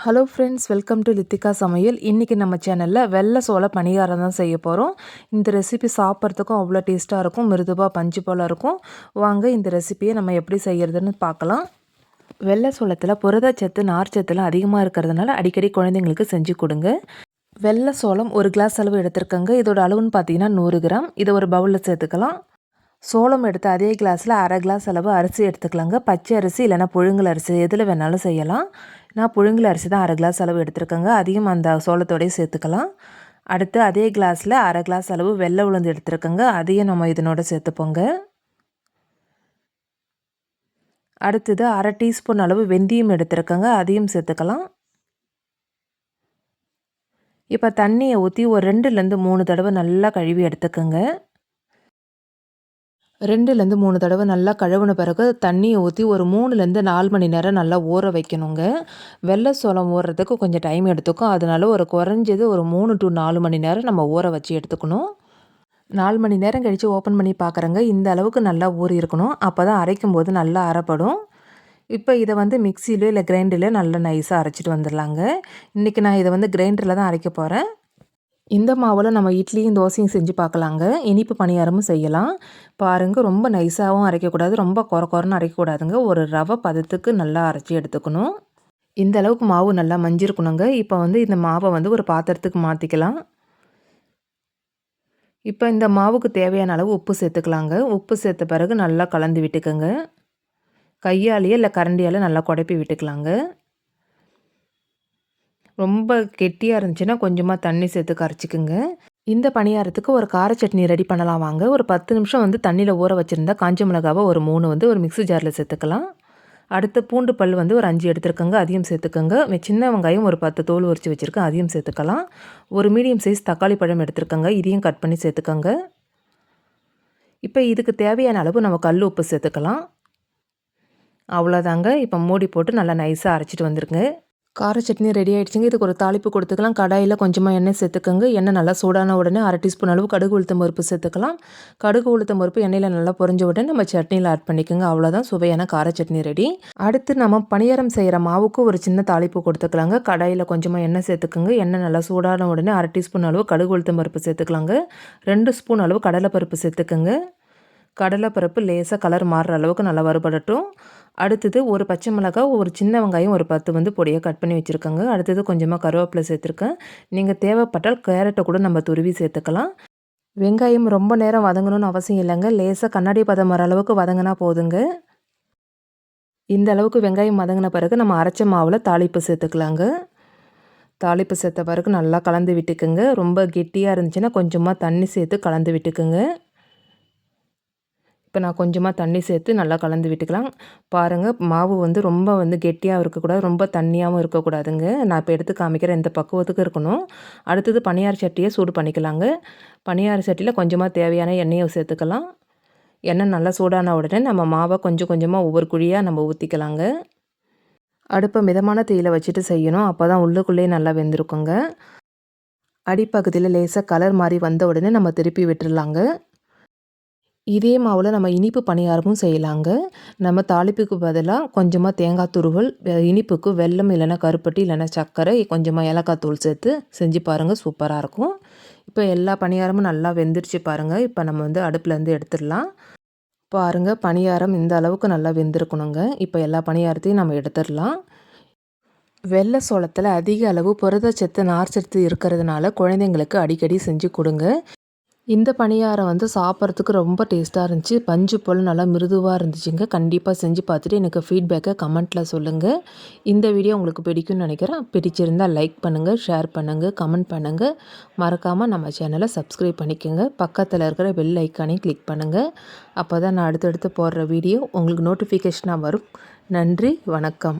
Hello friends, welcome to Lithika சமையல். இன்றைக்கி நம்ம சேனலில் வெள்ளை சோள பணியாரம் தான் செய்ய போகிறோம். இந்த ரெசிபி சாப்பிட்றதுக்கும் அவ்வளோ டேஸ்ட்டாக இருக்கும், மிருதுவாக பஞ்சு போல் இருக்கும். வாங்க இந்த ரெசிபியை நம்ம எப்படி செய்கிறதுன்னு பார்க்கலாம். வெள்ளை சோளத்தில் புரதச்சத்து நார்ச்சத்துலாம் அதிகமாக இருக்கிறதுனால அடிக்கடி குழந்தைங்களுக்கு செஞ்சு கொடுங்க. வெள்ளை சோளம் 1 கிளாஸ் அளவு எடுத்துருக்கங்க. இதோட அளவுன்னு பார்த்தீங்கன்னா 100 கிராம். இதை ஒரு பவுலில் சேர்த்துக்கலாம். சோளம் எடுத்து அதே கிளாஸில் அரை கிளாஸ் அளவு அரிசி எடுத்துக்கலாங்க. பச்சை அரிசி இல்லைனா புழுங்கல் அரிசி எதில் வேணாலும் செய்யலாம். நான் புழுங்கல் அரிசி தான் அரை கிளாஸ் அளவு எடுத்துருக்கேங்க. அதையும் அந்த சோளத்தோடையே சேர்த்துக்கலாம். அடுத்து அதே கிளாஸில் அரை கிளாஸ் அளவு வெள்ளை உளுந்து எடுத்துருக்கேங்க. அதையும் நம்ம இதனோட சேர்த்துப்போங்க. அடுத்தது அரை டீஸ்பூன் அளவு வெந்தயம் எடுத்துருக்கேங்க. அதையும் சேர்த்துக்கலாம். இப்போ தண்ணியை ஊற்றி ஒரு 2லேருந்து 3 தடவை நல்லா கழுவி எடுத்துக்கோங்க. 2லேருந்து 3 தடவை நல்லா கழுவின பிறகு தண்ணியை ஊற்றி ஒரு 3லேருந்து 4 மணி நேரம் நல்லா ஊற வைக்கணுங்க. வெள்ளை சோளம் ஊறுறதுக்கு கொஞ்சம் டைம் எடுத்துக்கும். அதனால ஒரு குறைஞ்சது ஒரு 3 to 4 மணி நேரம் நம்ம ஊற வச்சு எடுத்துக்கணும். 4 மணி நேரம் கழித்து ஓப்பன் பண்ணி பார்க்குறேங்க. இந்த அளவுக்கு நல்லா ஊறி இருக்கணும். அப்போ தான் அரைக்கும் போது நல்லா அரைப்படும். இப்போ இதை மிக்சியிலோ இல்லை கிரைண்டரில் நல்லா நைஸாக அரைச்சிட்டு வந்துடலாங்க. இன்றைக்கி நான் இதை கிரைண்டரில் தான் அரைக்க போகிறேன். இந்த மாவில் நம்ம இட்லியும் தோசையும் செஞ்சு பார்க்கலாங்க. இனிப்பு பணியாரமும் செய்யலாம். பாருங்கள், ரொம்ப நைஸாகவும் அரைக்கக்கூடாது, ரொம்ப கொரன்னு அரைக்கக்கூடாதுங்க. ஒரு ரவை பதத்துக்கு நல்லா அரைச்சி எடுத்துக்கணும். இந்த அளவுக்கு மாவு நல்லா மஞ்சிருக்கணுங்க. இப்போ இந்த மாவை ஒரு பாத்திரத்துக்கு மாற்றிக்கலாம். இப்போ இந்த மாவுக்கு தேவையான அளவு உப்பு சேர்த்துக்கலாங்க. உப்பு சேர்த்த பிறகு நல்லா கலந்து விட்டுக்கோங்க. கையாலேயே இல்லை கரண்டியால் நல்லா குழப்பி விட்டுக்கலாங்க. ரொம்ப கெட்டியாக இருந்துச்சுன்னா கொஞ்சமாக தண்ணி சேர்த்து கரைச்சிக்குங்க. இந்த பணியாரத்துக்கு ஒரு கார சட்னி ரெடி பண்ணலாம் வாங்க. ஒரு 10 நிமிஷம் தண்ணியில் ஊற வச்சுருந்தா காஞ்ச மிளகாவை ஒரு 3 ஒரு மிக்ஸி ஜாரில் சேர்த்துக்கலாம். அடுத்து பூண்டு பல் ஒரு 5 எடுத்துருக்கங்க, அதையும் சேர்த்துக்கோங்க. சின்ன வெங்காயம் ஒரு 10 தோல் உரித்து வச்சுருக்கேன், அதையும் சேர்த்துக்கலாம். ஒரு மீடியம் சைஸ் தக்காளி பழம் எடுத்துருக்கங்க, இதையும் கட் பண்ணி சேர்த்துக்கோங்க. இப்போ இதுக்கு தேவையான அளவு நம்ம கல் உப்பு சேர்த்துக்கலாம். அவ்வளோதாங்க. இப்போ மூடி போட்டு நல்லா நைஸாக அரைச்சிட்டு வந்துருங்க. கார சட்னி ரெடி ஆகிடுச்சிங்க. இதுக்கு ஒரு தாளிப்பு கொடுத்துக்கலாம். கடாயில் கொஞ்சமாக எண்ணெய் சேர்த்துக்கோங்க. எண்ணெய் நல்லா சூடான உடனே அரை டீஸ்பூன் அளவு கடுகு உளுத்தம் பருப்பு சேர்த்துக்கலாம். கடுகு உளுத்தம் பருப்பு எண்ணெயில் நல்லா பொரிஞ்ச உடனே நம்ம சட்னியில் ஆட் பண்ணிக்கோங்க. அவ்வளோதான், சுவையான கார சட்னி ரெடி. அடுத்து நம்ம பணியாரம் செய்கிற மாவுக்கு ஒரு சின்ன தாளிப்பு கொடுத்துக்கலாங்க. கடாயில் கொஞ்சமாக எண்ணெய் சேர்த்துக்கோங்க. எண்ணெய் நல்லா சூடான உடனே அரை டீஸ்பூன் அளவு கடுகு உளுத்தம் பருப்பு சேர்த்துக்கலாங்க. 2 ஸ்பூன் அளவு கடலைப்பருப்பு சேர்த்துக்கோங்க. கடலைப்பருப்பு லேசாக கலர் மாறுற அளவுக்கு நல்லா வறுபடட்டும். அடுத்தது ஒரு பச்சை மிளகாய், ஒரு சின்ன வெங்காயம் ஒரு 10 பொடியாக கட் பண்ணி வச்சுருக்கேங்க. அடுத்தது கொஞ்சமாக கருவேப்பிலை சேர்த்துருக்கேன். நீங்கள் தேவைப்பட்டால் கேரட்டை கூட நம்ம துருவி சேர்த்துக்கலாம். வெங்காயம் ரொம்ப நேரம் வதங்கணும்னு அவசியம் இல்லைங்க. லேசாக கண்ணாடி பதம் வர அளவுக்கு வதங்கினா போதுங்க. இந்த அளவுக்கு வெங்காயம் வதங்கின பிறகு நம்ம அரைச்ச மாவில் தாளிப்பு சேர்த்துக்கலாங்க. தாளிப்பு சேர்த்த பிறகு நல்லா கலந்து விட்டுக்குங்க. ரொம்ப கெட்டியாக இருந்துச்சுன்னா கொஞ்சமாக தண்ணி சேர்த்து கலந்து விட்டுக்குங்க. இப்போ நான் கொஞ்சமாக தண்ணி சேர்த்து நல்லா கலந்து விட்டுக்கலாம். பாருங்கள், மாவு ரொம்ப கெட்டியாகவும் இருக்கக்கூடாது, ரொம்ப தண்ணியாகவும் இருக்கக்கூடாதுங்க. நான் இப்போ எடுத்து காமிக்கிறேன், இந்த பக்குவத்துக்கு இருக்கணும். அடுத்தது பணியார சட்டியை சூடு பண்ணிக்கலாங்க. பணியார சட்டியில் கொஞ்சமாக தேவையான எண்ணெயை சேர்த்துக்கலாம். எண்ணெய் நல்லா சூடான உடனே நம்ம மாவை கொஞ்சம் கொஞ்சமாக ஒவ்வொரு குழியாக நம்ம ஊற்றிக்கலாங்க. அடுப்பை மிதமான தீயில் வச்சுட்டு செய்யணும். அப்போ தான் உள்ளுக்குள்ளேயே நல்லா வெந்திருக்குங்க. அடிப்பகுதியில் லேசாக கலர் மாதிரி வந்த உடனே நம்ம திருப்பி விட்டுடலாங்க. இதே மாவில் நம்ம இனிப்பு பணியாரமும் செய்யலாங்க. நம்ம தாளிப்புக்கு பதிலாக கொஞ்சமாக தேங்காய் துருவல், இனிப்புக்கு வெல்லம் இல்லைனா கருப்பட்டி இல்லைனா சர்க்கரை, கொஞ்சமாக ஏலக்காய் தூள் சேர்த்து செஞ்சு பாருங்கள், சூப்பராக இருக்கும். இப்போ எல்லா பணியாரமும் நல்லா வெந்துருச்சு பாருங்கள். இப்போ நம்ம அடுப்புலேருந்து எடுத்துடலாம். பாருங்கள், பணியாரம் இந்த அளவுக்கு நல்லா வெந்திருக்கணுங்க. இப்போ எல்லா பணியாரத்தையும் நம்ம எடுத்துடலாம். வெள்ளை சோளத்தில் அதிக அளவு புரதச்சத்து நார்ச்சத்து இருக்கிறதுனால குழந்தைங்களுக்கு அடிக்கடி செஞ்சு கொடுங்க. இந்த பணியாரம் சாப்பிட்றதுக்கு ரொம்ப டேஸ்ட்டாக இருந்துச்சு. பஞ்சு போல் நல்லா மிருதுவாக இருந்துச்சுங்க. கண்டிப்பாக செஞ்சு பார்த்துட்டு எனக்கு ஃபீட்பேக்கை கமெண்ட்டில் சொல்லுங்கள். இந்த வீடியோ உங்களுக்கு பிடிக்கும்னு நினைக்கிறேன். பிடிச்சிருந்தால் லைக் பண்ணுங்கள், ஷேர் பண்ணுங்கள், கமெண்ட் பண்ணுங்கள். மறக்காமல் நம்ம சேனலை சப்ஸ்கிரைப் பண்ணிக்கோங்க. பக்கத்தில் இருக்கிற பெல் ஐக்கானையும் கிளிக் பண்ணுங்கள். அப்போ தான் நான் அடுத்தடுத்து போடுற வீடியோ உங்களுக்கு நோட்டிஃபிகேஷனாக வரும். நன்றி, வணக்கம்.